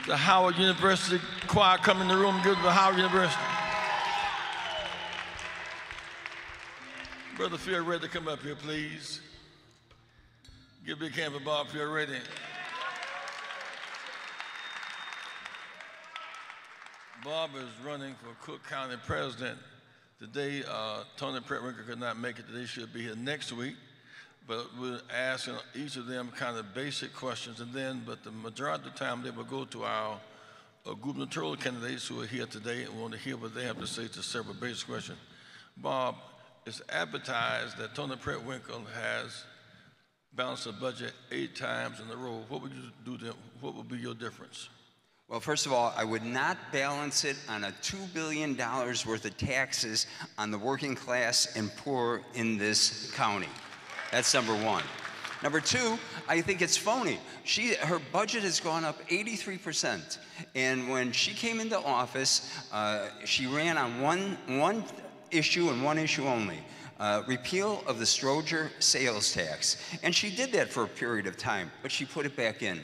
The Howard University choir come in the room, give it to Howard University. Brother Fioretti, to come up here, please. Give a big hand for Bob Fioretti. Bob is running for Cook County President. Today, Tony Prettwinkel could not make it today. She'll be here next week. But we're asking each of them kind of basic questions, but the majority of the time they will go to our gubernatorial candidates who are here today and want to hear what they have to say to several basic questions. Bob, it's advertised that Tony Prettwinkel has balanced the budget 8 times in a row. What would you do then? What would be your difference? Well, first of all, I would not balance it on a $2 billion worth of taxes on the working class and poor in this county. That's number one. Number two, I think it's phony. Her budget has gone up 83%. And when she came into office, she ran on one issue and one issue only. Repeal of the Stroger sales tax. And she did that for a period of time, but she put it back in.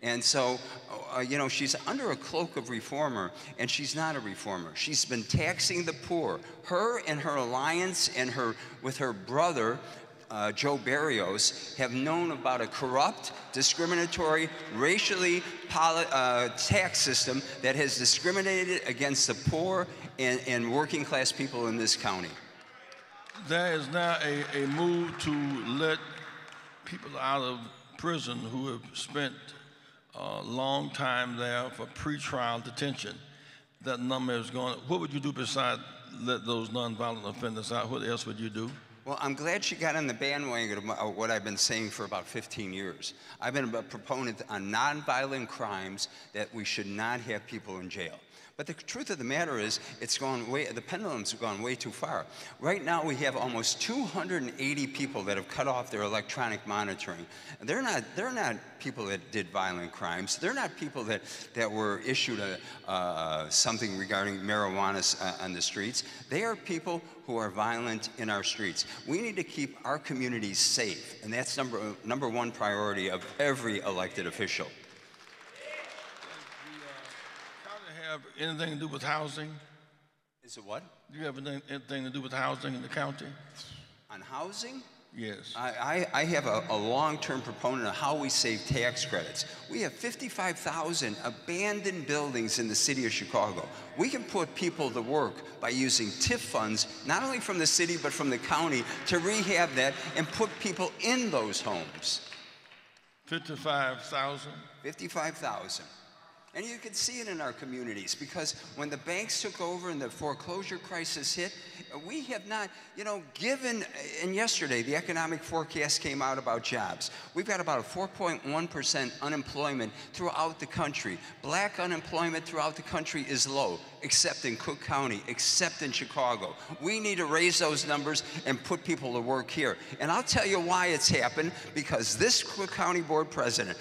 And so, she's under a cloak of reformer, and she's not a reformer. She's been taxing the poor. Her and her alliance and with her brother, Joe Barrios, have known about a corrupt, discriminatory, racially tax system that has discriminated against the poor and working class people in this county. There is now a move to let people out of prison who have spent a long time there for pretrial detention. That number is going. What would you do besides let those nonviolent offenders out? What else would you do? Well, I'm glad she got on the bandwagon of what I've been saying for about 15 years. I've been a proponent on nonviolent crimes that we should not have people in jail. But the truth of the matter is, the pendulum's gone way too far. Right now, we have almost 280 people that have cut off their electronic monitoring. They're not people that did violent crimes. They're not people that were issued something regarding marijuana on the streets. They are people who are violent in our streets. We need to keep our communities safe, and that's number one priority of every elected official. Have anything to do with housing? Is it what? Do you have anything to do with housing in the county? On housing? Yes. I have a long-term proponent of how we save tax credits. We have 55,000 abandoned buildings in the city of Chicago. We can put people to work by using TIF funds, not only from the city but from the county, to rehab that and put people in those homes. 55,000? 55,000. And you can see it in our communities, because when the banks took over and the foreclosure crisis hit, we have not, and yesterday the economic forecast came out about jobs. We've got about a 4.1% unemployment throughout the country. Black unemployment throughout the country is low, except in Cook County, except in Chicago. We need to raise those numbers and put people to work here. And I'll tell you why it's happened, because this Cook County Board President,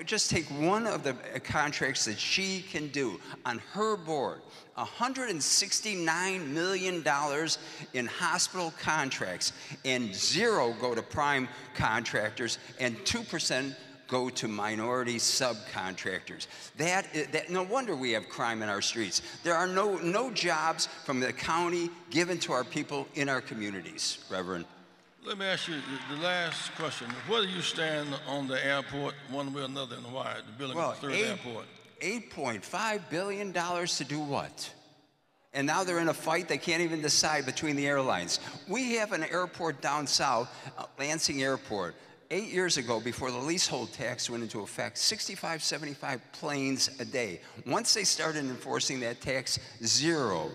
just take one of the contracts that she can do on her board, $169 million in hospital contracts, and 0 go to prime contractors, and 2% go to minority subcontractors. No wonder we have crime in our streets. There are no jobs from the county given to our people in our communities, Reverend. Let me ask you the last question. Where do you stand on the airport, one way or another, and why? The building of the third airport. $8.5 billion to do what? And now they're in a fight they can't even decide between the airlines. We have an airport down south, Lansing Airport. 8 years ago, before the leasehold tax went into effect, 65, 75 planes a day. Once they started enforcing that tax, zero.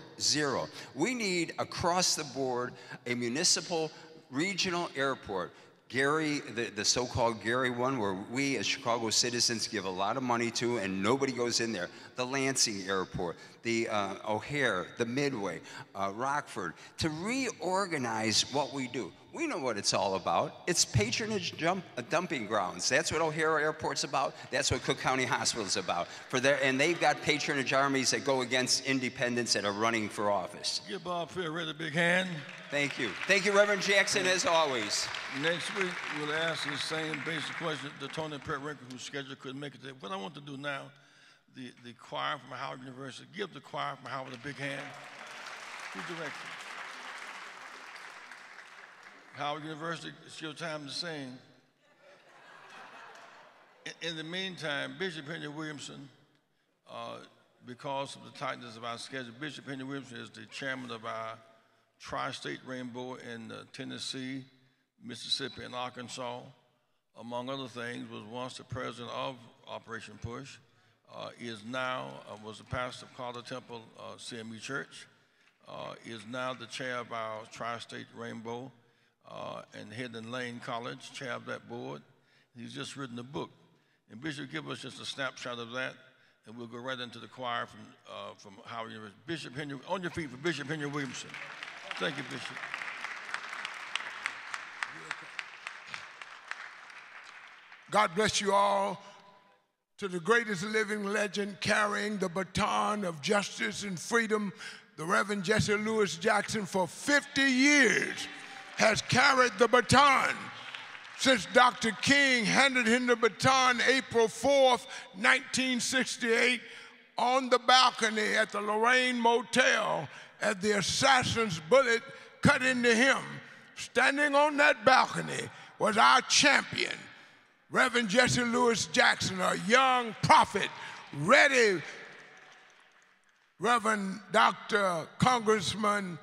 We need, across the board, a municipal regional airport. Gary, the so-called Gary one, where we as Chicago citizens give a lot of money to and nobody goes in there. The Lansing Airport, the O'Hare, the Midway, Rockford, to reorganize what we do. We know what it's all about. It's patronage dumping grounds. That's what O'Hare Airport's about. That's what Cook County Hospital's about. And they've got patronage armies that go against independents that are running for office. Give Bob Fioretti a big hand. Thank you. Thank you, Reverend Jackson, as always. Next week, we'll ask the same basic question to Tony Prettwinkel, whose schedule couldn't make it today. What I want to do now, the choir from Howard University. Give the choir from Howard a big hand. Who directed? Howard University, it's your time to sing. In the meantime, Bishop Henry Williamson, because of the tightness of our schedule, Bishop Henry Williamson is the chairman of our Tri-State Rainbow in Tennessee, Mississippi, and Arkansas. Among other things, was once the president of Operation Push. Is now, was the pastor of Carter Temple CME Church. Is now the chair of our Tri-State Rainbow and Hidden Lane College, chair of that board. He's just written a book. And Bishop, give us just a snapshot of that, and we'll go right into the choir from Howard University. Bishop Henry, on your feet for Bishop Henry Williamson. Thank you, Bishop. God bless you all. To the greatest living legend carrying the baton of justice and freedom, the Reverend Jesse Louis Jackson, for 50 years has carried the baton. Since Dr. King handed him the baton April 4th, 1968, on the balcony at the Lorraine Motel, as the assassin's bullet cut into him. Standing on that balcony was our champion, Reverend Jesse Louis Jackson, a young prophet, ready. Reverend Dr. Congressman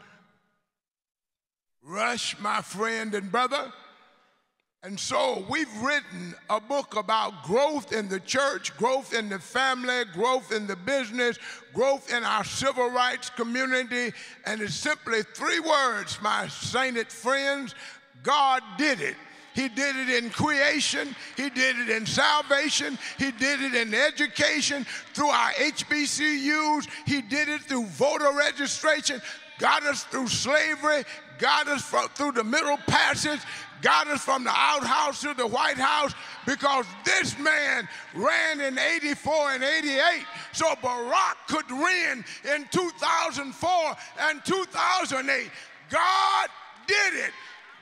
Rush, my friend and brother. And so we've written a book about growth in the church, growth in the family, growth in the business, growth in our civil rights community. And it's simply 3 words, my sainted friends: God did it. He did it in creation, he did it in salvation, he did it in education, through our HBCUs, he did it through voter registration, got us through slavery, got us through the Middle Passage, got us from the outhouse to the White House, because this man ran in 84 and 88, so Barack could win in 2004 and 2008. God did it.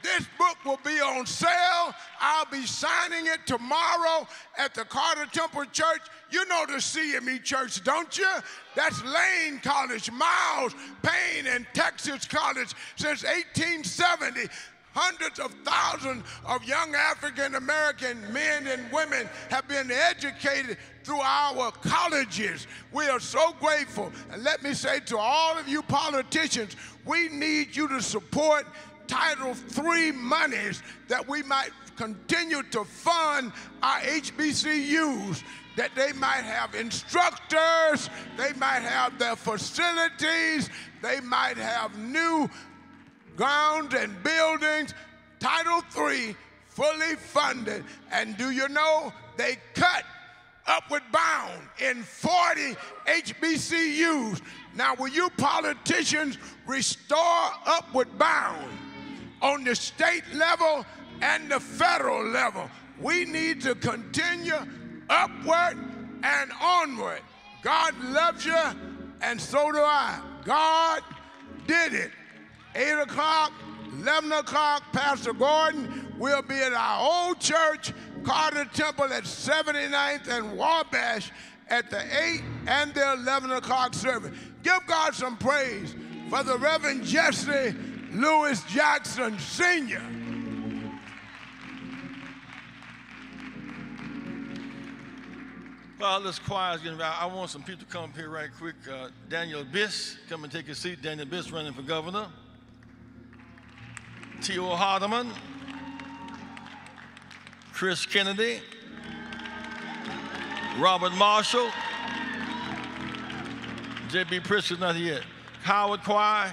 This book will be on sale. I'll be signing it tomorrow at the Carter Temple Church. You know the CME Church, don't you? That's Lane College, Miles Payne and Texas College since 1870. Hundreds of thousands of young African-American men and women have been educated through our colleges. We are so grateful. And let me say to all of you politicians, we need you to support Title III monies that we might continue to fund our HBCUs, that they might have instructors, they might have their facilities, they might have new grounds and buildings. Title III fully funded. And do you know they cut Upward Bound in 40 HBCUs. Now, will you politicians restore Upward Bound on the state level and the federal level? We need to continue upward and onward. God loves you, and so do I. God did it. 8 o'clock, 11 o'clock, Pastor Gordon will be at our old church, Carter Temple at 79th and Wabash at the 8 and the 11 o'clock service. Give God some praise for the Reverend Jesse Louis Jackson, Sr. Well, this choir is getting ready. I want some people to come up here right quick. Daniel Biss, come and take a seat. Daniel Biss running for governor. T.O. Hardeman. Chris Kennedy. Robert Marshall. J.B. Pritzker's not here yet. Howard Choir,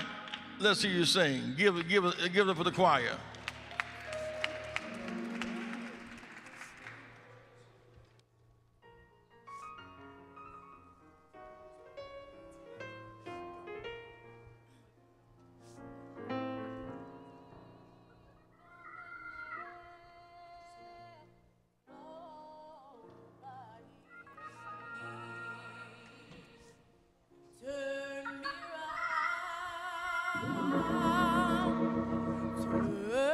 let's hear you sing. Give it for the choir. Turn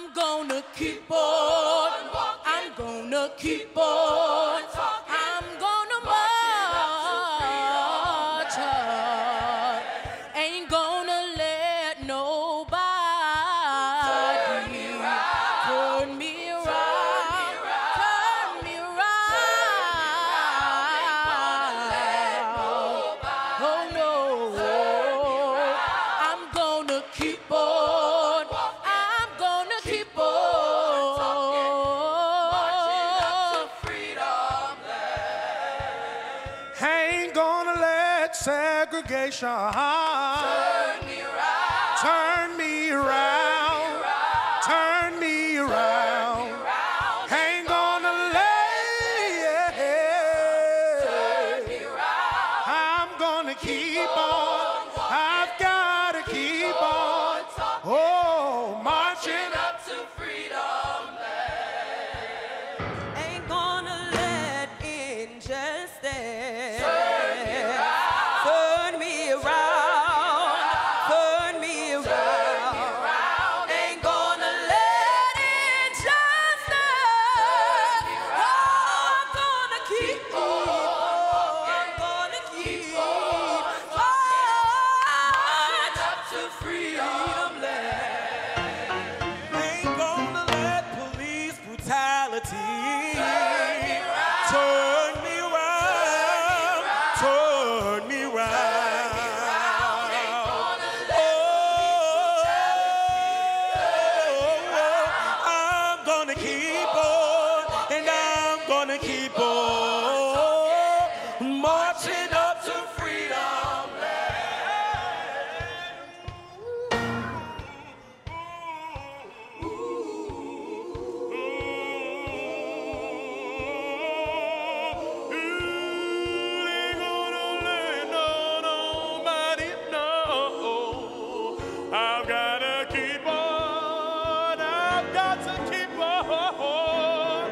I'm gonna keep on. I'm gonna keep on. I'm gonna march on. Ain't gonna let nobody turn me around. Turn me around. Oh no. I'm gonna keep on. I'm gonna keep on. Ain't gonna let segregation Turn me around. turn me around, turn me around. Ain't gonna let, Turn me around. I'm gonna keep on, I've gotta keep on, oh, marching up. Up to freedom. Ain't gonna let injustice Turn me around. turn me around, turn me around. Ain't gonna let injustice. Oh, I'm gonna keep on. I'm gonna keep on. Up to freedom. Ain't gonna let police brutality Turn me around. turn me around, turn me around. I'm gonna keep on, and I'm gonna keep on marching up to freedom. Ain't gonna let nobody know. I've gotta keep on. I've got to keep on.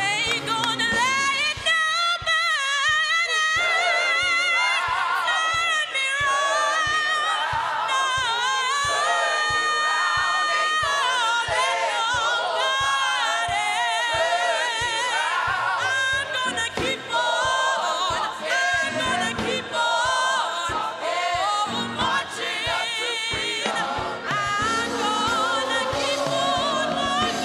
Ain't gonna let nobody turn me around. No. Ain't gonna let nobody. I'm gonna keep on. I'm gonna keep on. Oh, marching. I'm gonna keep on walking.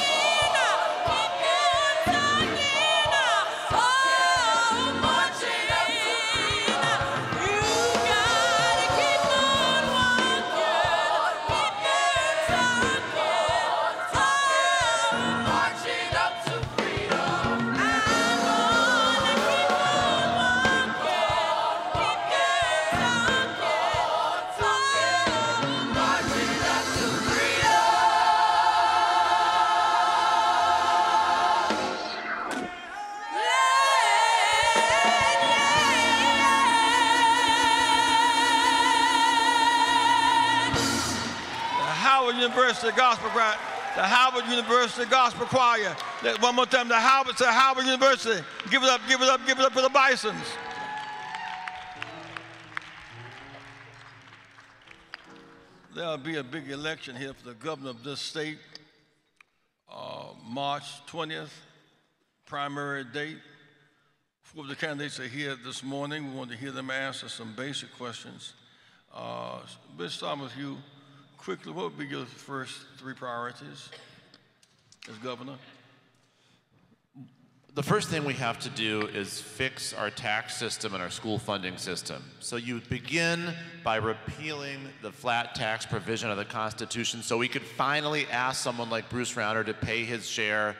Howard University Gospel Choir. The Howard University Gospel Choir. One more time, the Howard University. Give it up, give it up, give it up for the Bisons. There'll be a big election here for the governor of this state, March 20th, primary date. Four of the candidates are here this morning. We want to hear them answer some basic questions. Let's start with you. Quickly, what would be your first three priorities as governor? The first thing we have to do is fix our tax system and our school funding system. So you begin by repealing the flat tax provision of the Constitution so we could finally ask someone like Bruce Rauner to pay his share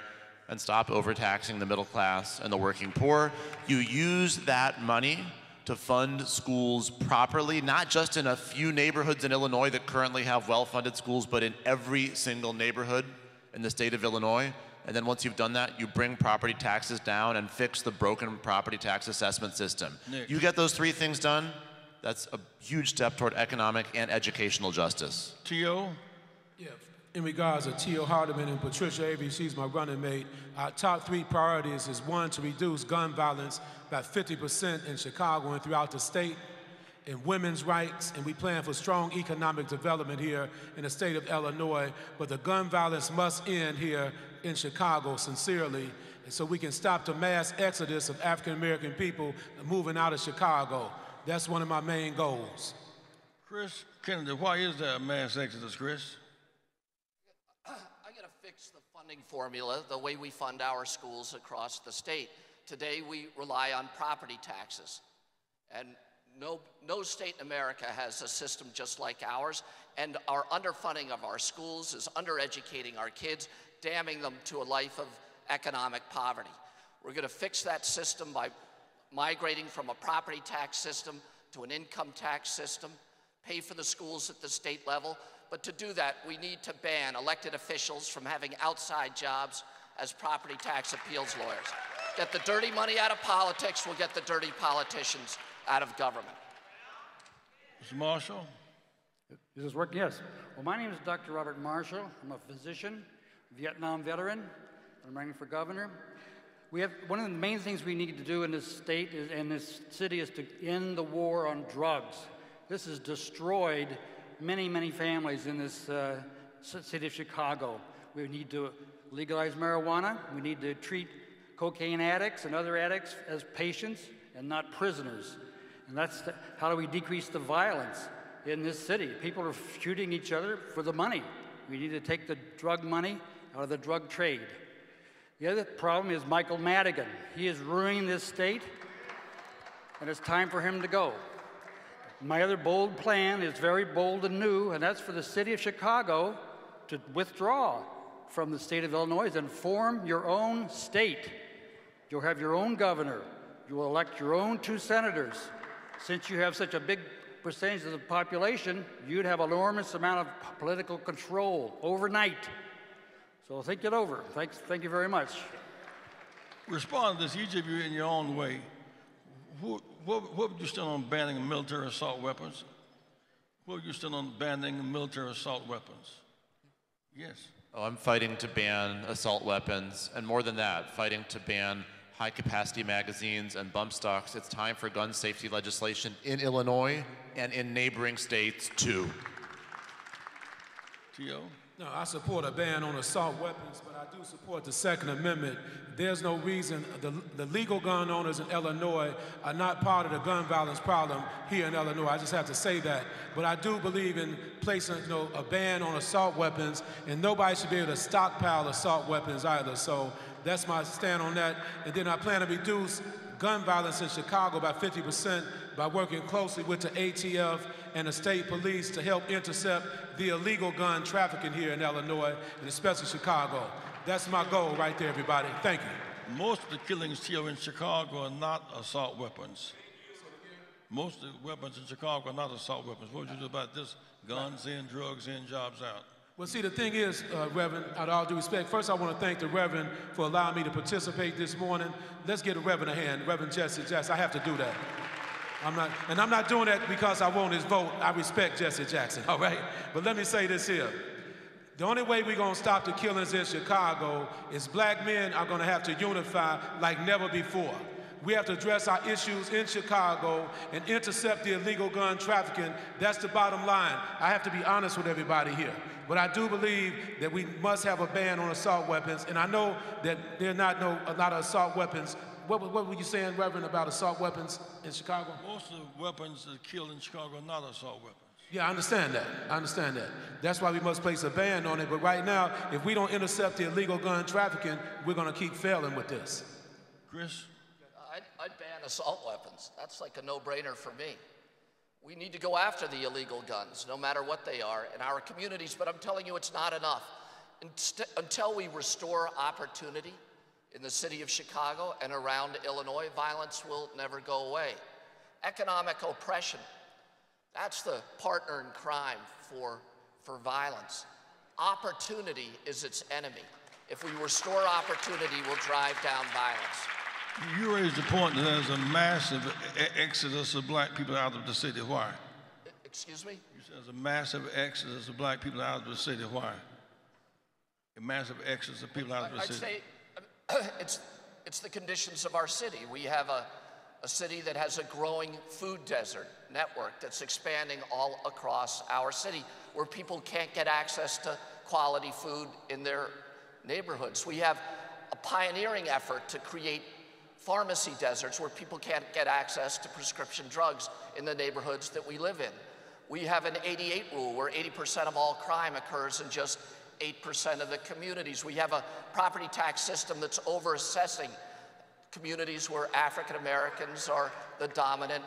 and stop overtaxing the middle class and the working poor. You use that money to fund schools properly, not just in a few neighborhoods in Illinois that currently have well-funded schools, but in every single neighborhood in the state of Illinois. And then once you've done that, you bring property taxes down and fix the broken property tax assessment system. Nick. You get those three things done, that's a huge step toward economic and educational justice. T.O.? Yeah, in regards to T.O. Hardeman and Patricia Avery, she's my running mate. Our top three priorities is one, to reduce gun violence by 50% in Chicago and throughout the state. and women's rights, and we plan for strong economic development here in the state of Illinois. But the gun violence must end here in Chicago, sincerely, and so we can stop the mass exodus of African American people moving out of Chicago. That's one of my main goals. Chris Kennedy, why is there a mass exodus, Chris? I got to fix the funding formula, the way we fund our schools across the state. Today, we rely on property taxes. And no state in America has a system just like ours. And our underfunding of our schools is undereducating our kids, damning them to a life of economic poverty. We're going to fix that system by migrating from a property tax system to an income tax system, pay for the schools at the state level. But to do that, we need to ban elected officials from having outside jobs as property tax appeals lawyers. Get the dirty money out of politics, we'll get the dirty politicians out of government. Mr. Marshall? Is this working? Yes. Well, my name is Dr. Robert Marshall. I'm a physician, Vietnam veteran, and I'm running for governor. One of the main things we need to do in this state and this city is to end the war on drugs. This has destroyed many, many families in this city of Chicago. We need to legalize marijuana. We need to treat cocaine addicts and other addicts as patients and not prisoners. And that's how do we decrease the violence in this city? People are shooting each other for the money. We need to take the drug money out of the drug trade. The other problem is Michael Madigan. He is ruining this state, and it's time for him to go. My other bold plan is very bold and new, and that's for the city of Chicago to withdraw from the state of Illinois and form your own state. You'll have your own governor. You will elect your own 2 senators. Since you have such a big percentage of the population, you'd have an enormous amount of political control overnight. So think it over. Thank you very much. Respond to this, each of you in your own way. What would you stand on banning military assault weapons? What would you stand on banning military assault weapons? Yes. Oh, I'm fighting to ban assault weapons, and more than that, fighting to ban high-capacity magazines and bump stocks. It's time for gun safety legislation in Illinois and in neighboring states, too. T.O.? No, I support a ban on assault weapons, but I do support the Second Amendment. There's no reason, the legal gun owners in Illinois are not part of the gun violence problem here in Illinois. I just have to say that. But I do believe in placing, a ban on assault weapons, and nobody should be able to stockpile assault weapons either. So that's my stand on that. And then I plan to reduce gun violence in Chicago by 50% by working closely with the ATF and the state police to help intercept the illegal gun trafficking here in Illinois, and especially Chicago. That's my goal right there, everybody. Thank you. Most of the killings here in Chicago are not assault weapons. Most of the weapons in Chicago are not assault weapons. What would you do about this? Guns in, drugs in, jobs out. Well, see, the thing is, Reverend, out of all due respect, first I want to thank the Reverend for allowing me to participate this morning. Let's give the Reverend a hand, Reverend Jesse Jackson. I have to do that. I'm not doing that because I want his vote. I respect Jesse Jackson, all right? But let me say this here. The only way we're going to stop the killings in Chicago is black men are going to have to unify like never before. We have to address our issues in Chicago and intercept the illegal gun trafficking. That's the bottom line. I have to be honest with everybody here. But I do believe that we must have a ban on assault weapons, and I know that there are not a lot of assault weapons. What were you saying, Reverend, about assault weapons in Chicago? Most of the weapons that kill in Chicago are not assault weapons. Yeah, I understand that. I understand that. That's why we must place a ban on it. But right now, if we don't intercept the illegal gun trafficking, we're going to keep failing with this. Chris? I'd ban assault weapons. That's like a no-brainer for me. We need to go after the illegal guns, no matter what they are, in our communities. But I'm telling you, it's not enough. Until we restore opportunity in the city of Chicago and around Illinois, violence will never go away. Economic oppression, that's the partner in crime for violence. Opportunity is its enemy. If we restore opportunity, we'll drive down violence. You raised the point that there's a massive exodus of black people out of the city. Why? Excuse me? You said there's a massive exodus of black people out of the city. Why? A massive exodus of people out of the city. I'd say it's the conditions of our city. We have a city that has a growing food desert network that's expanding all across our city, where people can't get access to quality food in their neighborhoods. We have a pioneering effort to create pharmacy deserts where people can't get access to prescription drugs in the neighborhoods that we live in. We have an 88 rule where 80% of all crime occurs in just 8% of the communities. We have a property tax system that's over-assessing communities where African Americans are the dominant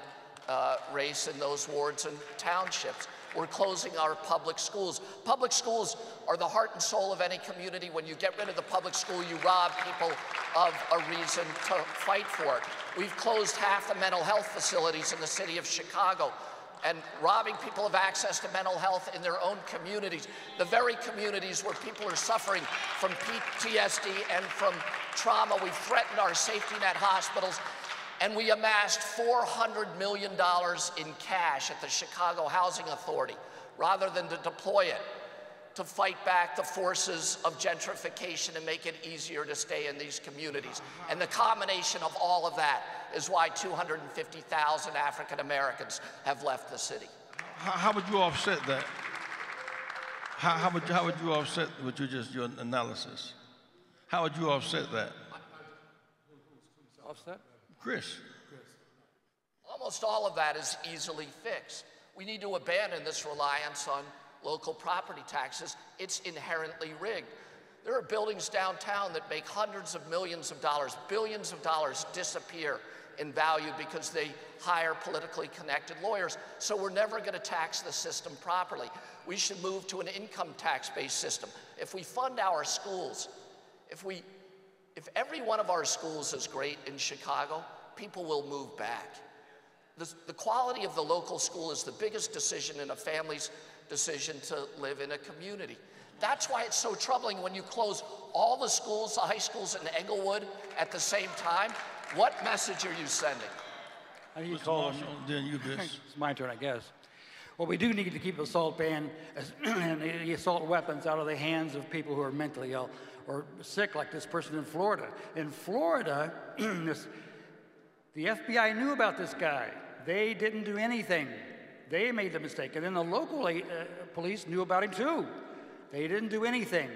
race in those wards and townships. We're closing our public schools. Public schools are the heart and soul of any community. When you get rid of the public school, you rob people of a reason to fight for it. We've closed half the mental health facilities in the city of Chicago, and robbing people of access to mental health in their own communities, the very communities where people are suffering from PTSD and from trauma. We've threatened our safety net hospitals, and we amassed $400 million in cash at the Chicago Housing Authority, rather than to deploy it to fight back the forces of gentrification and make it easier to stay in these communities. And the combination of all of that is why 250,000 African Americans have left the city. How would you offset that? How would you offset what your analysis? How would you offset that? Offset? Chris. Almost all of that is easily fixed. We need to abandon this reliance on local property taxes. It's inherently rigged. There are buildings downtown that make hundreds of millions of dollars, billions of dollars disappear in value because they hire politically connected lawyers. So we're never going to tax the system properly. We should move to an income tax-based system. If we fund our schools, if every one of our schools is great in Chicago, people will move back. The quality of the local school is the biggest decision in a family's decision to live in a community. That's why it's so troubling when you close all the schools, the high schools in Englewood at the same time. What message are you sending? It's my turn, I guess. Well, we do need to keep the assault ban and the assault weapons out of the hands of people who are mentally ill or sick, like this person in Florida. In Florida, the FBI knew about this guy. They didn't do anything. They made the mistake. And then the local police knew about him too. They didn't do anything.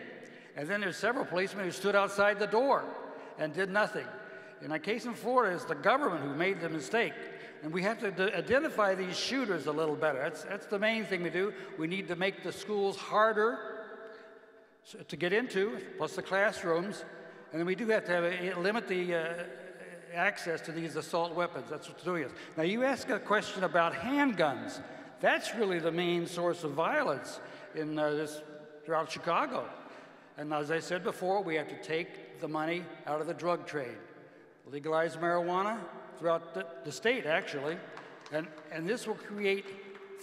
And then there's several policemen who stood outside the door and did nothing. In a case in Florida, it's the government who made the mistake. And we have to identify these shooters a little better. That's the main thing we do. We need to make the schools harder to get into, plus the classrooms. And then we do have to limit the access to these assault weapons. That's what's doing it. Now, you ask a question about handguns. That's really the main source of violence in throughout Chicago. And as I said before, we have to take the money out of the drug trade. Legalize marijuana throughout the state, actually. And this will create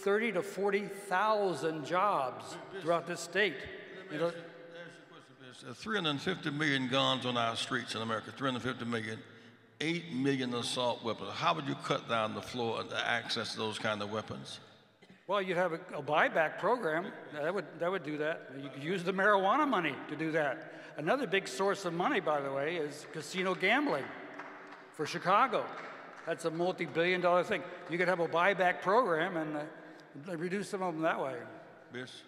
30 to 40,000 jobs throughout this state. You know, 350 million guns on our streets in America, 350 million, 8 million assault weapons. How would you cut down the flow of the access to those kind of weapons? Well, you'd have a buyback program. That would do that. You could use the marijuana money to do that. Another big source of money, by the way, is casino gambling for Chicago. That's a multi-billion-dollar thing. You could have a buyback program and reduce some of them that way. Yes.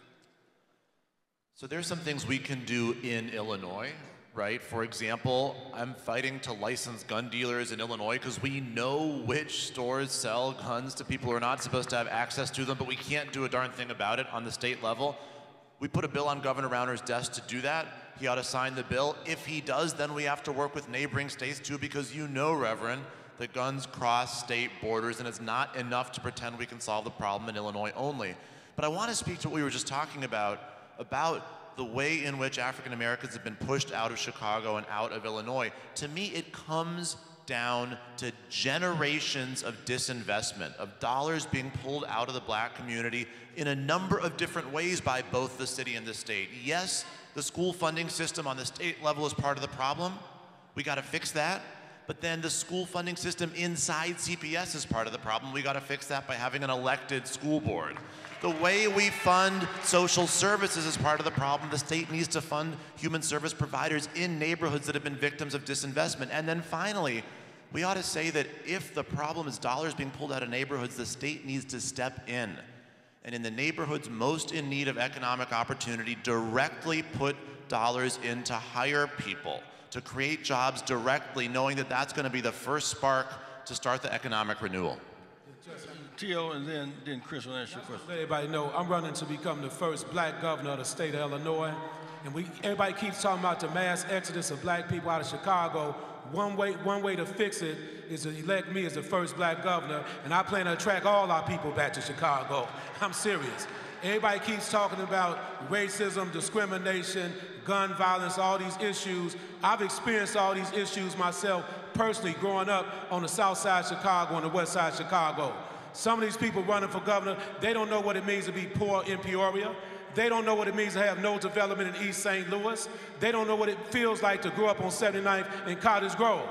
So there's some things we can do in Illinois, right? For example, I'm fighting to license gun dealers in Illinois because we know which stores sell guns to people who are not supposed to have access to them, but we can't do a darn thing about it on the state level. We put a bill on Governor Rauner's desk to do that. He ought to sign the bill. If he does, then we have to work with neighboring states too, because you know, Reverend, that guns cross state borders, and it's not enough to pretend we can solve the problem in Illinois only. But I want to speak to what we were just talking about the way in which African Americans have been pushed out of Chicago and out of Illinois. To me, it comes down to generations of disinvestment, of dollars being pulled out of the black community in a number of different ways by both the city and the state. Yes, the school funding system on the state level is part of the problem. We got to fix that. But then the school funding system inside CPS is part of the problem. We got to fix that by having an elected school board. The way we fund social services is part of the problem. The state needs to fund human service providers in neighborhoods that have been victims of disinvestment. And then finally, We ought to say that if the problem is dollars being pulled out of neighborhoods, the state needs to step in. And in the neighborhoods most in need of economic opportunity, directly put dollars in to hire people, to create jobs directly, knowing that that's going to be the first spark to start the economic renewal. T.O. and then Chris will answer your question. Let everybody know, I'm running to become the first black governor of the state of Illinois. And everybody keeps talking about the mass exodus of black people out of Chicago. One way to fix it is to elect me as the first black governor, and I plan to attract all our people back to Chicago. I'm serious. Everybody keeps talking about racism, discrimination, gun violence, all these issues. I've experienced all these issues myself personally growing up on the south side of Chicago and the west side of Chicago. Some of these people running for governor, they don't know what it means to be poor in Peoria. They don't know what it means to have no development in East St. Louis. They don't know what it feels like to grow up on 79th in Cottage Grove.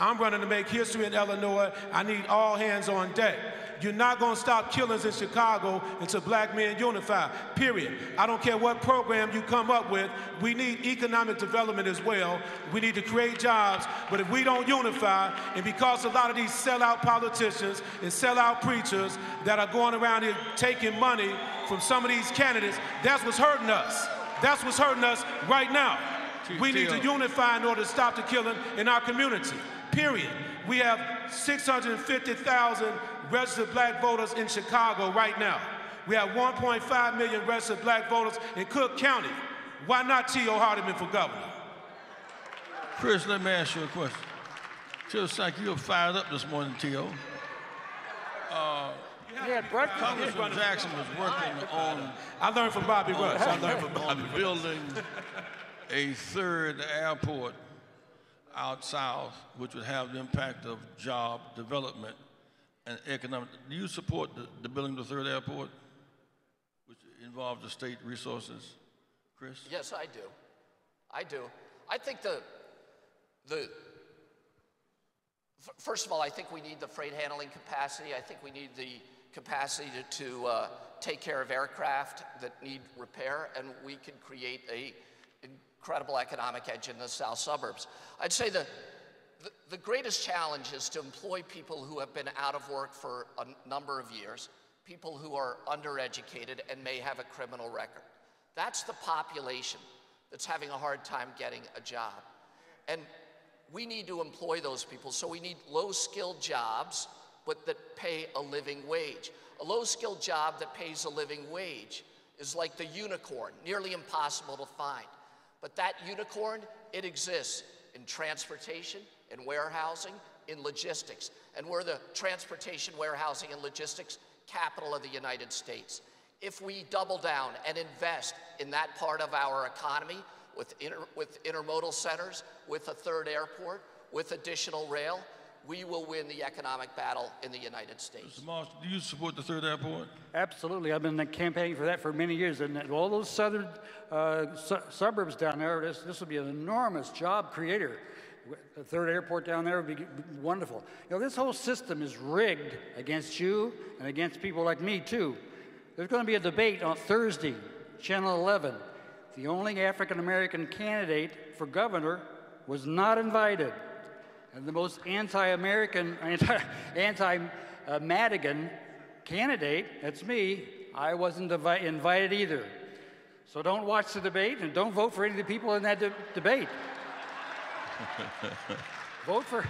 I'm running to make history in Illinois. I need all hands on deck. You're not going to stop killings in Chicago until black men unify, period. I don't care what program you come up with. We need economic development as well. We need to create jobs. But if we don't unify, and because a lot of these sellout politicians and sellout preachers that are going around here taking money from some of these candidates, that's what's hurting us. That's what's hurting us right now. We need to unify in order to stop the killing in our community, period. We have 650,000 registered black voters in Chicago right now. We have 1.5 million registered black voters in Cook County. Why not T.O. Hardiman for governor? Chris, let me ask you a question. Feels like you're fired up this morning, T.O. Congressman Jackson was working on... I learned from Bobby Rush. Building a third airport out south, which would have the impact of job development and economic. Do you support the building of the third airport, which involves the state resources, Chris? Yes, I do. I do. I think first of all, I think we need the freight handling capacity. I think we need the capacity to take care of aircraft that need repair, and we can create a incredible economic engine in the south suburbs. I'd say the greatest challenge is to employ people who have been out of work for a number of years, people who are undereducated and may have a criminal record. That's the population that's having a hard time getting a job. And we need to employ those people, so we need low-skilled jobs, but that pay a living wage. A low-skilled job that pays a living wage is like the unicorn, nearly impossible to find. But that unicorn, it exists in transportation, in warehousing, in logistics. And we're the transportation, warehousing, and logistics capital of the United States. If we double down and invest in that part of our economy with intermodal centers, with a third airport, with additional rail, we will win the economic battle in the United States. Mr. Marshall, do you support the third airport? Absolutely. I've been campaigning for that for many years. And all those southern suburbs down there, this would be an enormous job creator. The third airport down there would be wonderful. You know, this whole system is rigged against you and against people like me, too. There's going to be a debate on Thursday, Channel 11. The only African-American candidate for governor was not invited. And the most anti-American, anti-Madigan candidate, that's me, I wasn't invited either. So don't watch the debate and don't vote for any of the people in that debate. Vote for...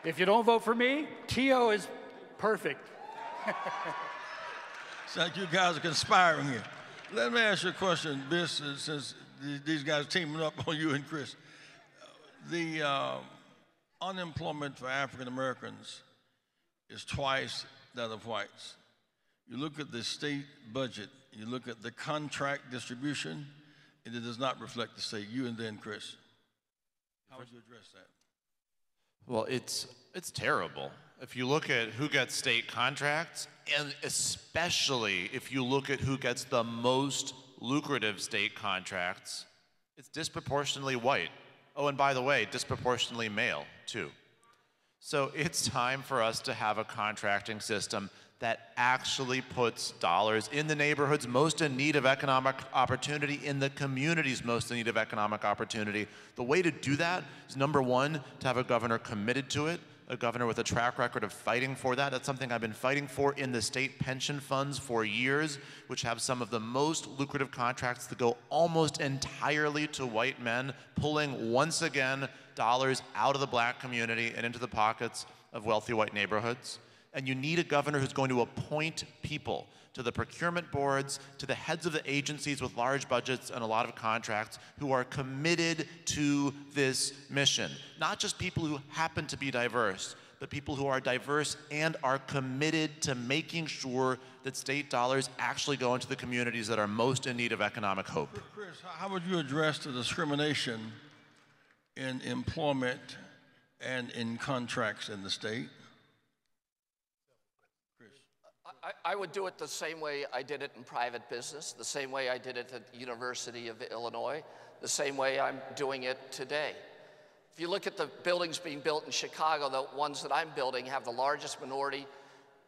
If you don't vote for me, T.O. is perfect. It's like you guys are conspiring here. Let me ask you a question, Biss, since these guys are teaming up on you and Chris. The unemployment for African Americans is twice that of whites. You look at the state budget, you look at the contract distribution, and it does not reflect the state. You and then Chris. How would you address that? Well, it's terrible. If you look at who gets state contracts, and especially if you look at who gets the most lucrative state contracts, it's disproportionately white. Oh, and by the way, disproportionately male, too. So it's time for us to have a contracting system that actually puts dollars in the neighborhoods most in need of economic opportunity, in the communities most in need of economic opportunity. The way to do that is, number one, to have a governor committed to it, a governor with a track record of fighting for that. That's something I've been fighting for in the state pension funds for years, which have some of the most lucrative contracts that go almost entirely to white men, pulling, once again, dollars out of the black community and into the pockets of wealthy white neighborhoods. And you need a governor who's going to appoint people to the procurement boards, to the heads of the agencies with large budgets and a lot of contracts, who are committed to this mission. Not just people who happen to be diverse, but people who are diverse and are committed to making sure that state dollars actually go into the communities that are most in need of economic hope. Chris, how would you address the discrimination in employment and in contracts in the state? I would do it the same way I did it in private business, the same way I did it at the University of Illinois, the same way I'm doing it today. If you look at the buildings being built in Chicago, the ones that I'm building have the largest minority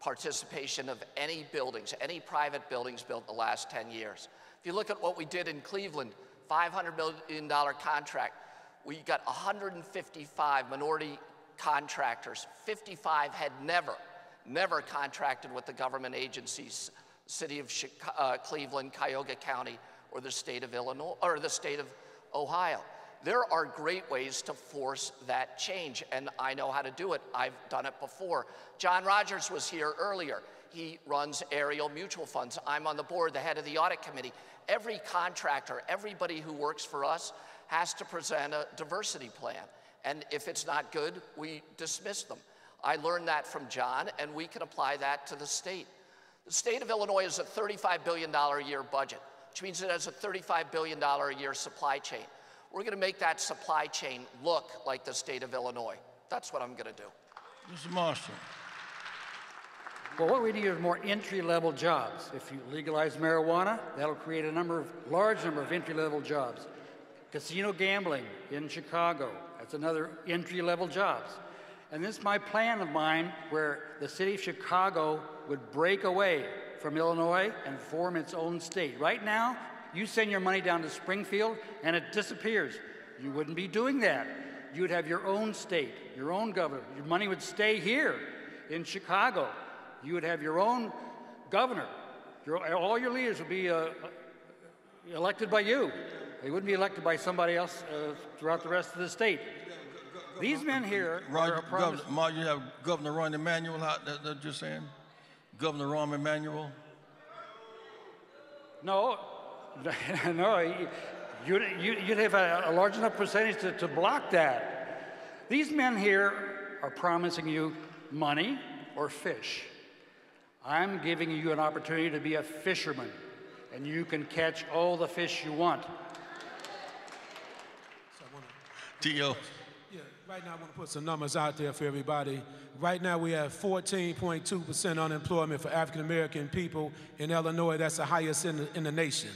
participation of any buildings, any private buildings built in the last 10 years. If you look at what we did in Cleveland, $500 million contract, we got 155 minority contractors. 55 had never contracted with the government agencies, city of Cleveland, Cuyahoga County, or the state of Illinois, or the state of Ohio. There are great ways to force that change, and I know how to do it. I've done it before. John Rogers was here earlier. He runs Ariel Mutual Funds. I'm on the board, the head of the audit committee. Every contractor, everybody who works for us has to present a diversity plan. And if it's not good, we dismiss them. I learned that from John, and we can apply that to the state. The state of Illinois has a $35 billion a year budget, which means it has a $35 billion a year supply chain. We're going to make that supply chain look like the state of Illinois. That's what I'm going to do. Mr. Marshall. Well, what we need are more entry-level jobs. If you legalize marijuana, that'll create a large number of entry-level jobs. Casino gambling in Chicago, that's another entry-level jobs. And this is my plan of mine, where the city of Chicago would break away from Illinois and form its own state. Right now, you send your money down to Springfield and it disappears. You wouldn't be doing that. You would have your own state, your own governor. Your money would stay here in Chicago. You would have your own governor. All your leaders would be elected by you. They wouldn't be elected by somebody else throughout the rest of the state. These men here are a promise. You have Governor Rahm Emanuel out there, that you're saying? Governor Rahm Emanuel? No, no, you'd have a large enough percentage to block that. These men here are promising you money or fish. I'm giving you an opportunity to be a fisherman, and you can catch all the fish you want. T.O. Yeah, right now I want to put some numbers out there for everybody. Right now we have 14.2% unemployment for African American people in Illinois. That's the highest in the nation.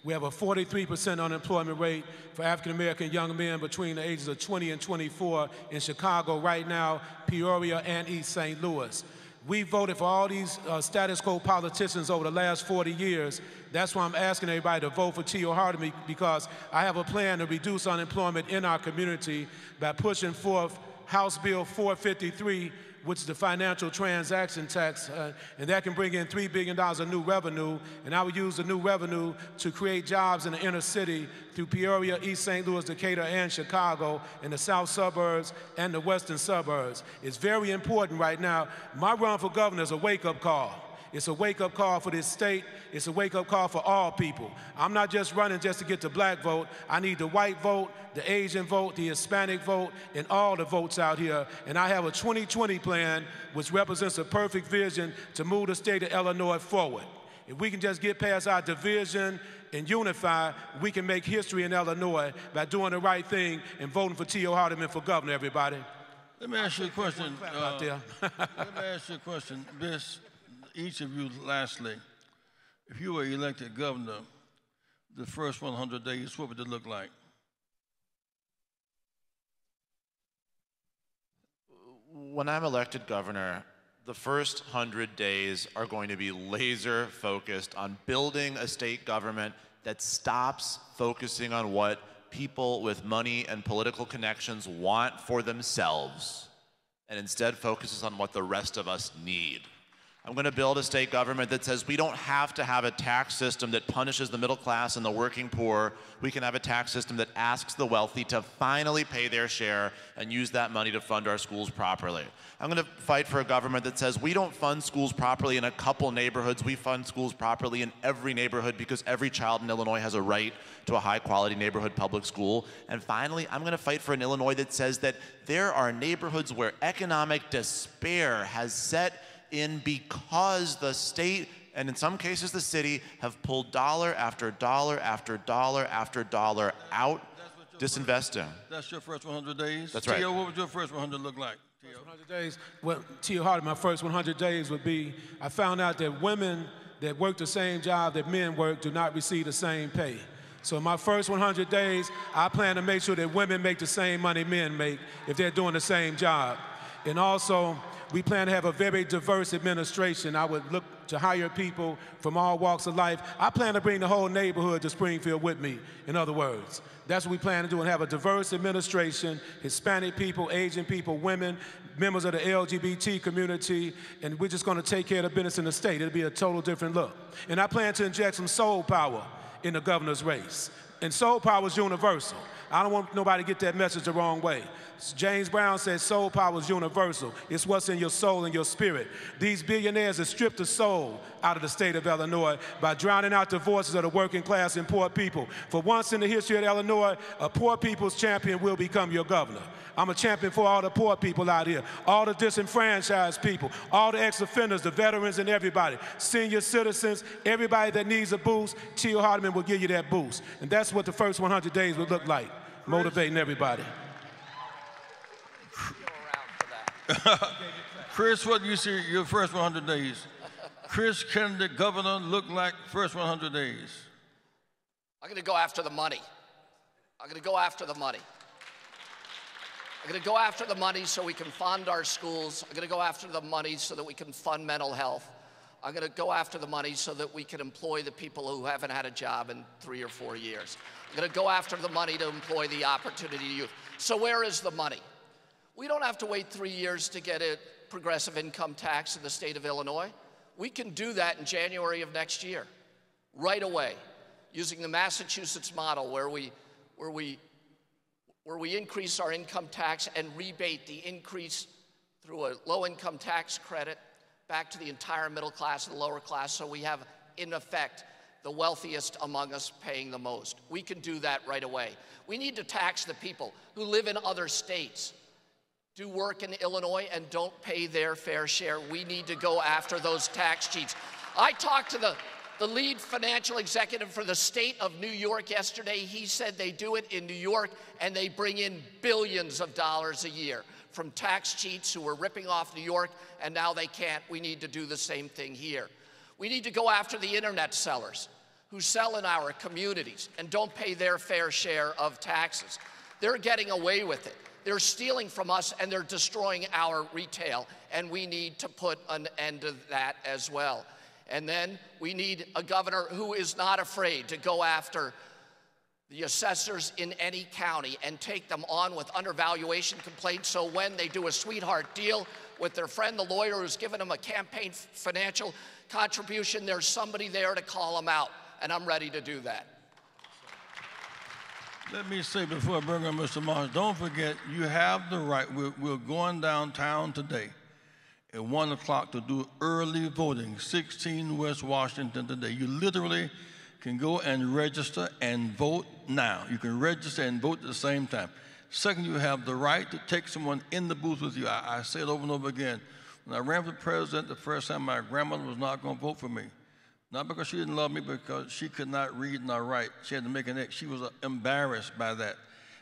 We have a 43% unemployment rate for African American young men between the ages of 20 and 24 in Chicago right now, Peoria, and East St. Louis. We voted for all these status quo politicians over the last 40 years. That's why I'm asking everybody to vote for T.O. Hardeman, because I have a plan to reduce unemployment in our community by pushing forth House Bill 453, which is the financial transaction tax, and that can bring in $3 billion of new revenue, and I would use the new revenue to create jobs in the inner city through Peoria, East St. Louis, Decatur, and Chicago, in the south suburbs and the western suburbs. It's very important right now. My run for governor is a wake-up call. It's a wake-up call for this state. It's a wake-up call for all people. I'm not just running just to get the black vote. I need the white vote, the Asian vote, the Hispanic vote, and all the votes out here. And I have a 2020 plan which represents a perfect vision to move the state of Illinois forward. If we can just get past our division and unify, we can make history in Illinois by doing the right thing and voting for T.O. Hardeman for governor, everybody. Let me ask you a question. Out there. Let me ask you a question. Each of you, lastly, if you were elected governor, the first 100 days, what would it look like? When I'm elected governor, The first 100 days are going to be laser focused on building a state government that stops focusing on what people with money and political connections want for themselves and instead focuses on what the rest of us need. I'm going to build a state government that says we don't have to have a tax system that punishes the middle class and the working poor. We can have a tax system that asks the wealthy to finally pay their share and use that money to fund our schools properly. I'm going to fight for a government that says we don't fund schools properly in a couple neighborhoods. We fund schools properly in every neighborhood because every child in Illinois has a right to a high-quality neighborhood public school. And finally, I'm going to fight for an Illinois that says that there are neighborhoods where economic despair has set in because the state, and in some cases the city, have pulled dollar after dollar after dollar after dollar out, disinvesting. That's your first 100 days? That's right. Tio, what would your first 100 look like? First 100 days, well, Tio Hardy, my first 100 days would be, I found out that women that work the same job that men work do not receive the same pay. So in my first 100 days, I plan to make sure that women make the same money men make if they're doing the same job. And also, we plan to have a very diverse administration. I would look to hire people from all walks of life. I plan to bring the whole neighborhood to Springfield with me, in other words. That's what we plan to do, and have a diverse administration, Hispanic people, Asian people, women, members of the LGBT community, and we're just going to take care of the business in the state. It'll be a total different look. And I plan to inject some soul power in the governor's race. And soul power is universal. I don't want nobody to get that message the wrong way. James Brown says soul power is universal. It's what's in your soul and your spirit. These billionaires have stripped the soul out of the state of Illinois by drowning out the voices of the working class and poor people. For once in the history of Illinois, a poor people's champion will become your governor. I'm a champion for all the poor people out here, all the disenfranchised people, all the ex-offenders, the veterans and everybody, senior citizens, everybody that needs a boost. Tio Hardiman will give you that boost. And that's what the first 100 days would look like, motivating everybody. Chris, what do you see your first 100 days? Chris, can the governor look like first 100 days? I'm going to go after the money. I'm going to go after the money. I'm going to go after the money so we can fund our schools. I'm going to go after the money so that we can fund mental health. I'm going to go after the money so that we can employ the people who haven't had a job in 3 or 4 years. I'm going to go after the money to employ the opportunity youth. So where is the money? We don't have to wait 3 years to get a progressive income tax in the state of Illinois. We can do that in January of next year, right away, using the Massachusetts model where we increase our income tax and rebate the increase through a low-income tax credit back to the entire middle class and lower class, so we have, in effect, the wealthiest among us paying the most. We can do that right away. We need to tax the people who live in other states, do work in Illinois, and don't pay their fair share. We need to go after those tax cheats. I talked to the lead financial executive for the state of New York yesterday. He said they do it in New York and they bring in billions of dollars a year from tax cheats who were ripping off New York, and now they can't. We need to do the same thing here. We need to go after the internet sellers who sell in our communities and don't pay their fair share of taxes. They're getting away with it. They're stealing from us and they're destroying our retail, and we need to put an end to that as well. And then we need a governor who is not afraid to go after the assessors in any county and take them on with undervaluation complaints, so when they do a sweetheart deal with their friend, the lawyer who's given them a campaign financial contribution, there's somebody there to call them out, and I'm ready to do that. Let me say before I bring on Mr. Marsh, don't forget, you have the right. We're going downtown today at 1 o'clock to do early voting, 16 West Washington today. You literally can go and register and vote now. You can register and vote at the same time. Second, you have the right to take someone in the booth with you. I say it over and over again. When I ran for president the first time, my grandmother was not going to vote for me. Not because she didn't love me, because she could not read nor write. She had to make an X. She was embarrassed by that.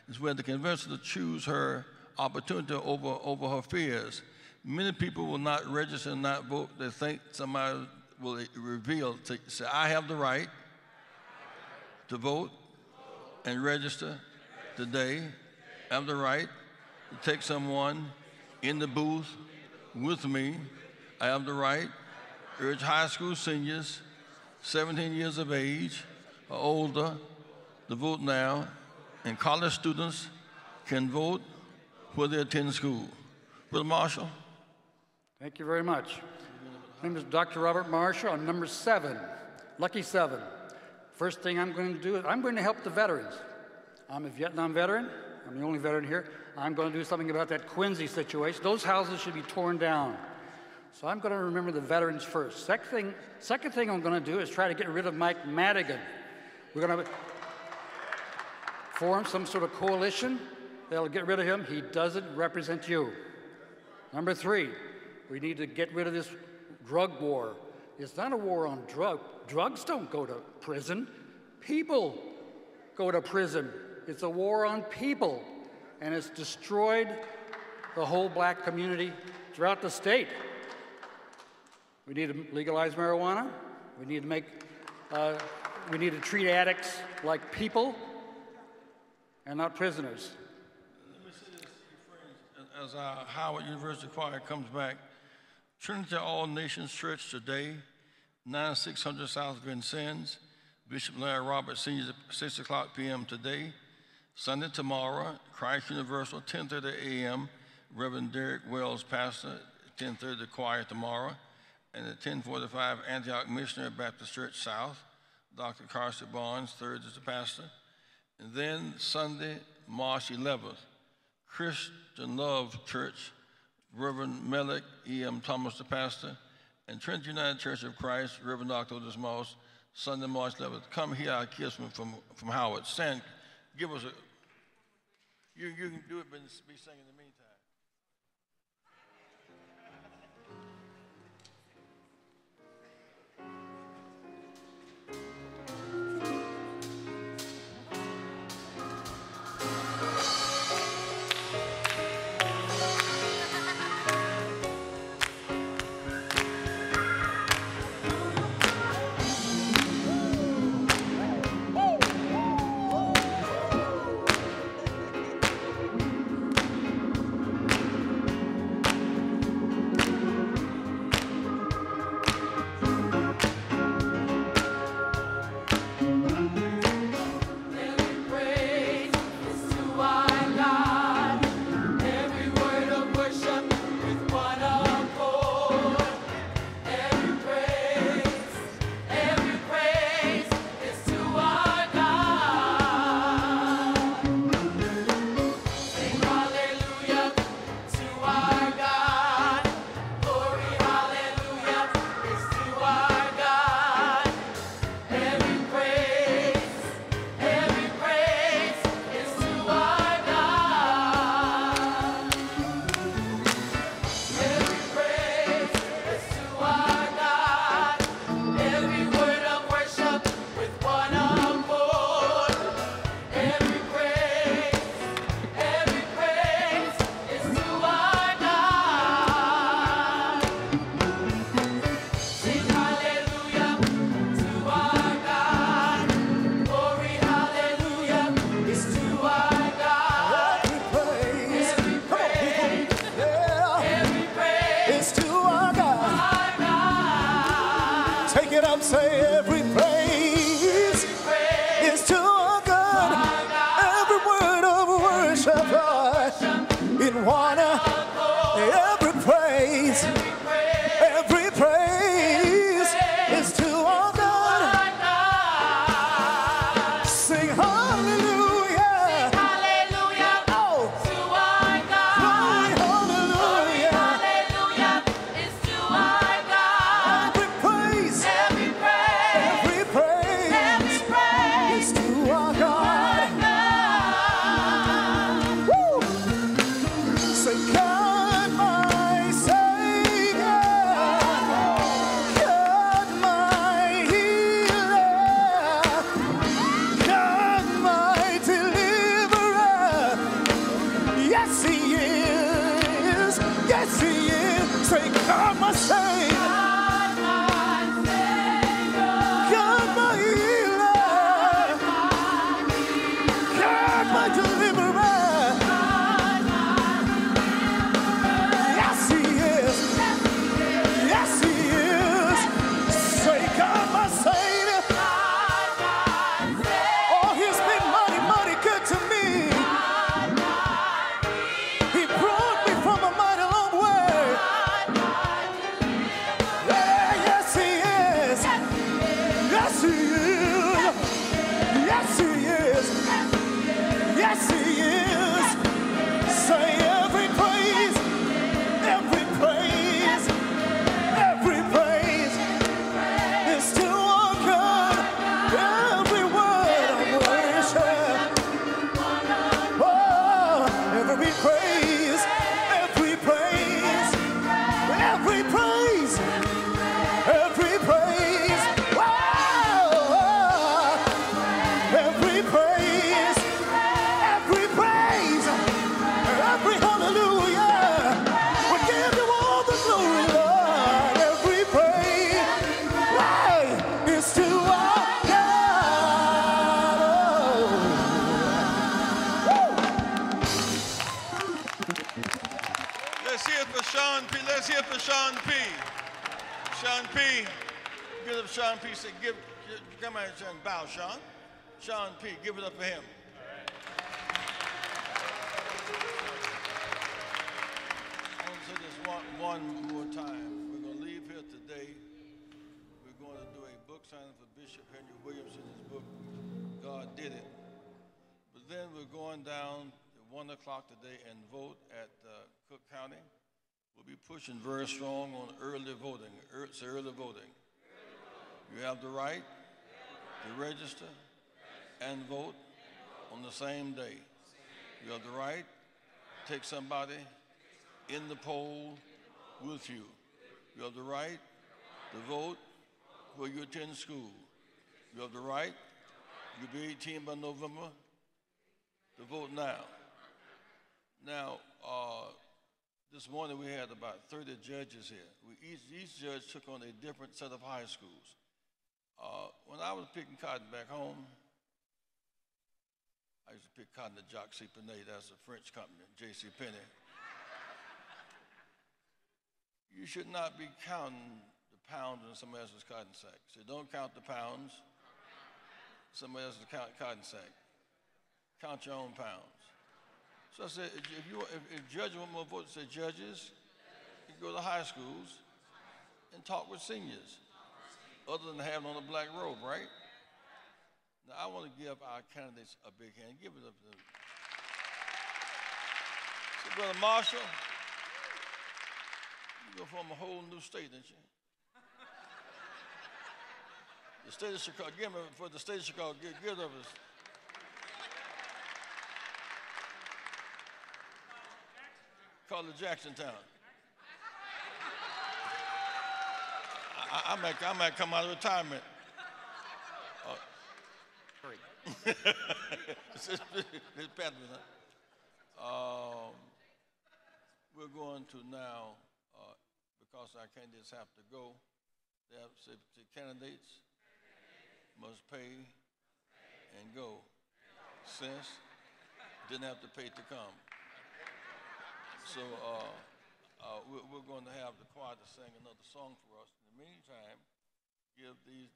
It's when the convention to choose her opportunity over her fears. Many people will not register and not vote. They think somebody will reveal, to say, I have the right to vote and register today. I have the right to take someone in the booth with me. I have the right to urge high school seniors 17 years of age or older to vote now, and college students can vote where they attend school. Brother Marshall. Thank you very much. My name is Dr. Robert Marshall. I'm number 7, lucky 7. First thing I'm going to do is I'm going to help the veterans. I'm a Vietnam veteran. I'm the only veteran here. I'm going to do something about that Quincy situation. Those houses should be torn down. So I'm going to remember the veterans first. Second thing I'm going to do is try to get rid of Mike Madigan. We're going to form some sort of coalition that'll get rid of him. He doesn't represent you. Number 3, we need to get rid of this drug war. It's not a war on drugs. Drugs don't go to prison. People go to prison. It's a war on people, and it's destroyed the whole black community throughout the state. We need to legalize marijuana. We need to treat addicts like people and not prisoners. Let me say this, friends, as our Howard University choir comes back. Trinity All Nations Church today, 9600 South Vincennes, Bishop Larry Roberts Senior, 6 o'clock p.m. today. Sunday tomorrow, Christ Universal, 10:30 a.m. Reverend Derek Wells, pastor, 10:30 the choir tomorrow. And at 10:45, Antioch Missionary Baptist Church South, Dr. Carson Barnes, 3rd is the pastor. And then Sunday, March 11th, Christian Love Church, Reverend Melech E.M. Thomas, the pastor, and Trinity United Church of Christ, Reverend Dr. Otis Moss, Sunday, March 11th. Come hear our kiss from Howard. Stand, give us a, you can do it, but be singing in the meantime. Every praise P. Give it up, Sean P. Say, come out here and bow, Sean. Sean P. Give it up for him. I want to say this one more time. We're going to leave here today. We're going to do a book signing for Bishop Henry Williamson, his book, God Did It. But then we're going down at 1 o'clock today and vote at Cook County. We'll be pushing very strong on early voting. It's early voting. You have the right to register and vote on the same day. You have the right to take somebody in the poll with you. You have the right to vote where you attend school. You have the right, you'll be 18 by November, to vote now. Now, this morning we had about 30 judges here. Each judge took on a different set of high schools. When I was picking cotton back home, I used to pick cotton at Jacques C. Penney, that's a French company, J.C. Penney. You should not be counting the pounds in somebody else's cotton sack. So don't count the pounds, somebody else's cotton sack. Count your own pounds. So I said, if judges want more votes, say judges, you go to high schools and talk with seniors, other than having on a black robe, right? Now, I want to give our candidates a big hand. Give it up to them. So, Brother Marshall, you go form a whole new state, didn't you? The state of Chicago, give me for the state of Chicago, give it up. Call it Jacksontown. I might come out of retirement. It's Patman, huh? We're going to now, because our candidates have to go, they have to say the candidates must pay and go. Since didn't have to pay to come. So we're going to have the choir to sing another song for us. In the meantime, give these,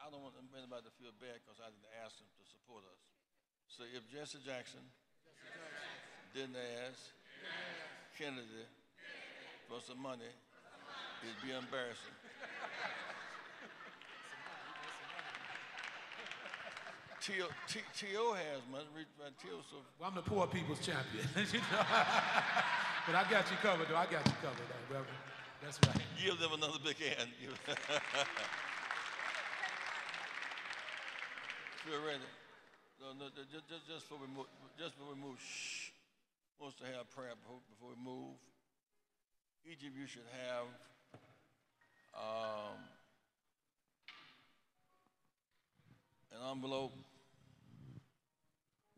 I don't want anybody to feel bad because I didn't ask them to support us. So if Jesse Jackson didn't ask Kennedy for some money, it'd be embarrassing. T.O. has money. So well, I'm the poor people's champion. You know? But I got you covered, though. I got you covered, though, Reverend. That's right. Give them another big hand. Feel ready? No, just before we move, shh. Wants to have prayer before we move. Each of you should have an envelope.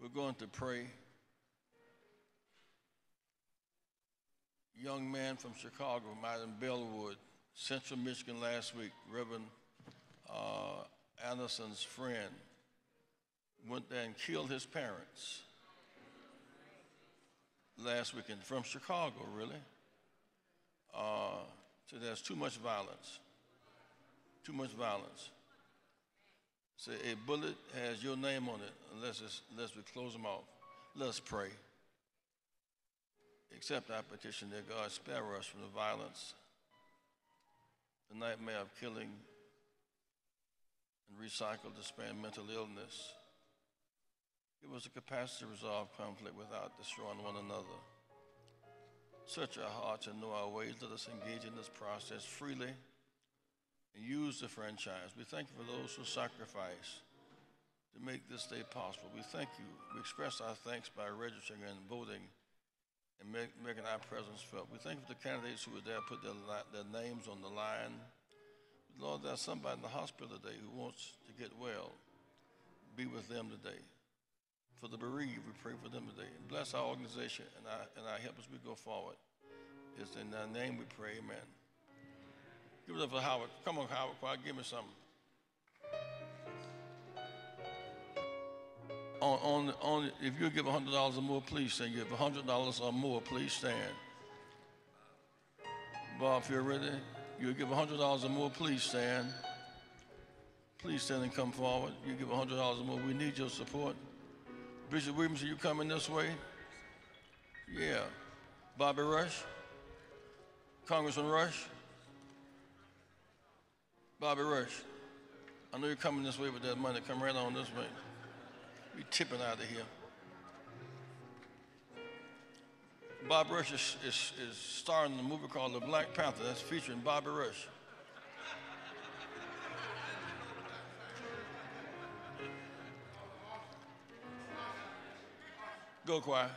We're going to pray. Young man from Chicago, out in Bellwood, Central Michigan last week, Reverend Anderson's friend, went there and killed his parents last weekend from Chicago, really. So there's too much violence. Too much violence. Say a bullet has your name on it unless we close them off. Let's pray. Accept our petition that God spare us from the violence, the nightmare of killing and recycle, despair, and mental illness. Give us the capacity to resolve conflict without destroying one another. Search our hearts and know our ways. Let us engage in this process freely and use the franchise. We thank you for those who sacrifice to make this day possible. We thank you. We express our thanks by registering and voting and making our presence felt. We thank you for the candidates who were there, put their names on the line. Lord, there's somebody in the hospital today who wants to get well. Be with them today. For the bereaved, we pray for them today. And bless our organization and our help as we go forward. It's in thy name we pray, amen. Give it up for Howard. Come on, Howard, quiet, give me something. If you give $100 or more, please stand. Give $100 or more, please stand. Bob, if you're ready, You give $100 or more, please stand. Please stand and come forward. You give $100 or more. We need your support. Bishop Williams, are you coming this way? Yeah. Bobby Rush? Congressman Rush? Bobby Rush, I know you're coming this way with that money. Come right on this way. We tipping out of here. Bobby Rush is starring in a movie called The Black Panther. That's featuring Bobby Rush. Go, choir.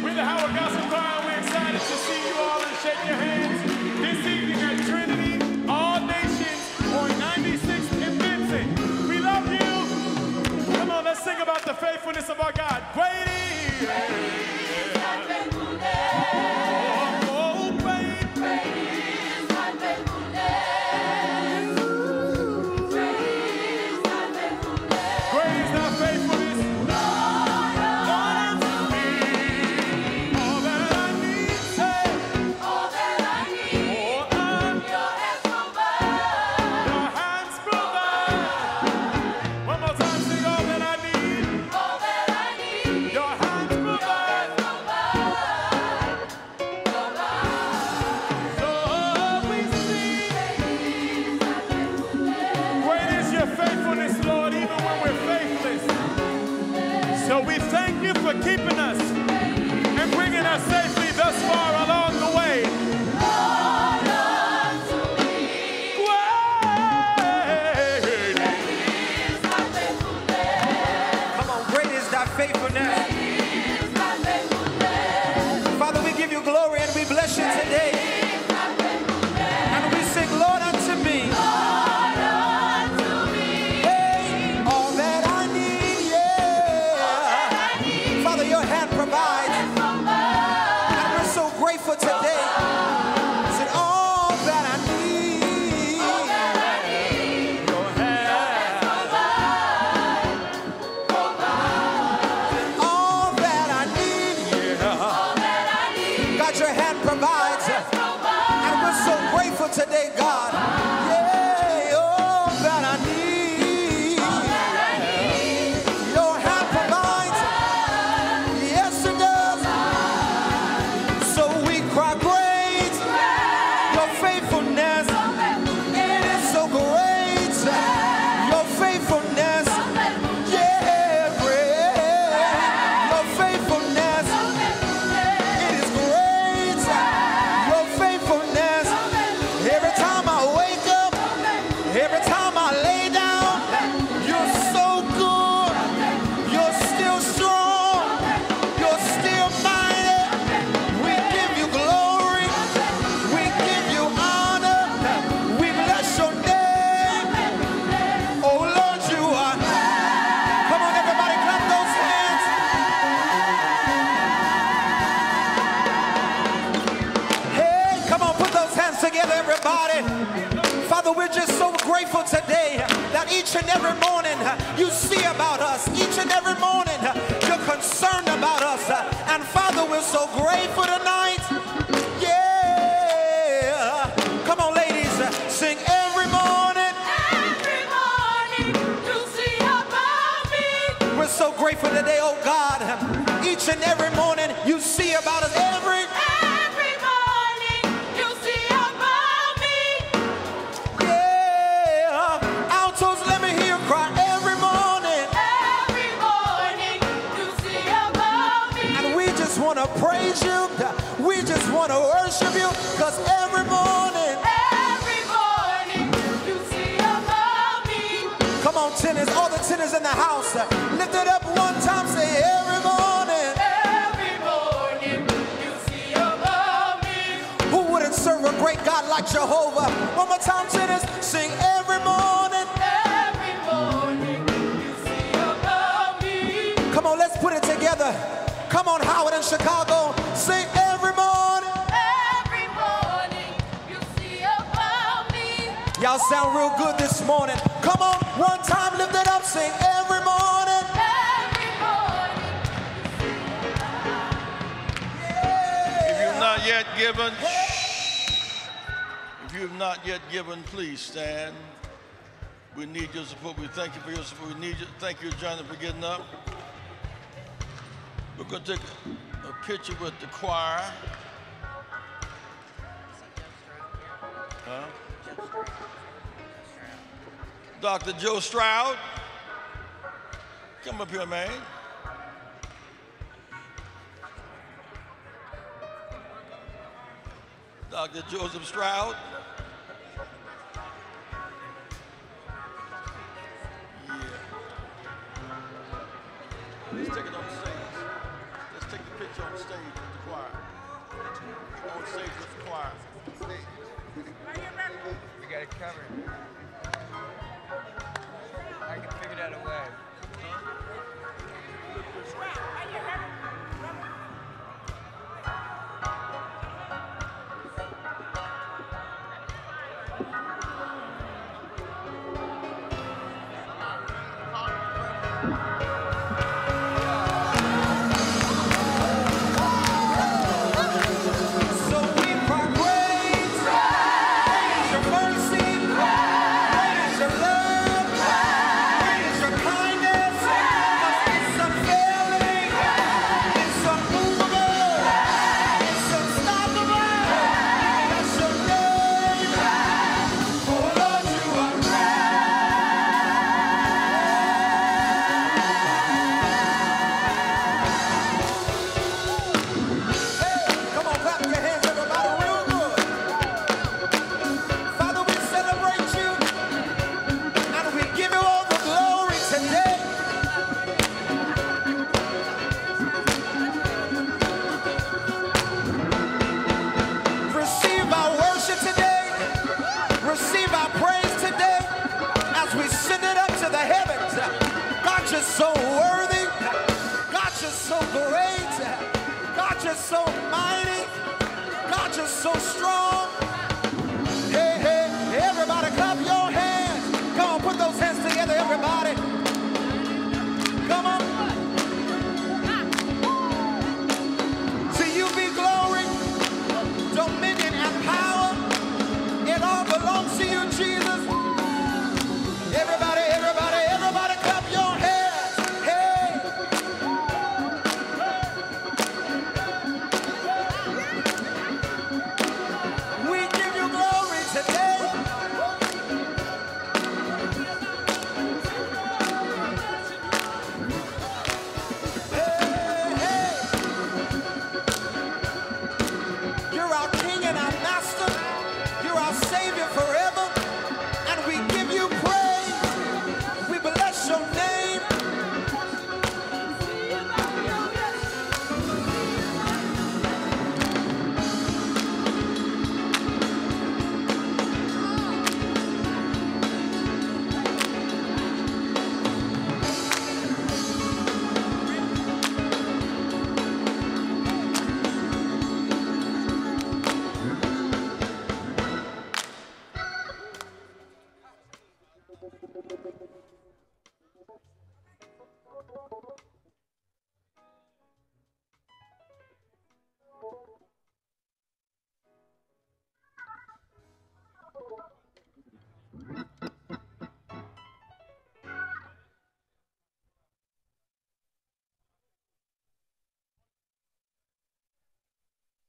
We're the Howard Gospel Choir. We're excited to see you all and shake your hands this evening at Trinity, All Nations, on 96th and Vincent. We love you. Come on, let's sing about the faithfulness of our God. Great is thy faithfulness. So we thank you for keeping us and bringing us safely thus far along the way. Come on, great is thy faithfulness. Father, we give you glory and we bless you today. And we sing, Lord, unto me. Today, God, yeah, all that I need, your hand provides, yes it does, so we cry great, your faithfulness, it is so great, your faithfulness, yeah, great, your faithfulness, it is great, your faithfulness. Every time I wake up, every time I lay down, you're so good, you're still strong, you're still mighty. We give you glory, we give you honor, we bless your name. Oh Lord, you are. Come on, everybody, clap those hands. Hey, come on, put those hands together, everybody. Father, we're just so grateful today that each and every morning you see about us. Each and every morning you're concerned about us. And Father, we're so grateful tonight. Yeah. Come on, ladies, sing every morning. Every morning you see about me. We're so grateful today, oh God. Each and every morning you see about us. Every morning you see about me. Yeah. Altos, let me hear you cry. Every morning you see about me. And we just want to praise you. We just want to worship you. Because every morning you see about me. Come on, tenors, all the tenors in the house. Lift it up one time, say every morning. Every morning you see about me. Who wouldn't serve a great God like Jehovah? One more time, tenors, sing every morning. Every morning you see about me. Come on, let's put it together. Come on, Howard in Chicago, sing every morning. Every morning you see about me. Y'all sound real good this morning. Come on. One time, lift it up, sing every morning. If you've not yet given, if you've not yet given, please stand. We need your support. We thank you for your support. We need you. Thank you, Johnny, for getting up. We're going to take a picture with the choir. Huh? Dr. Joe Stroud. Come up here, man. Dr. Joseph Stroud. Yeah. Let's take it on stage. Let's take the picture on stage with the choir. On stage with the choir. We got it covered. I can figure that away. So worthy, God, you're so great, God, you're so mighty.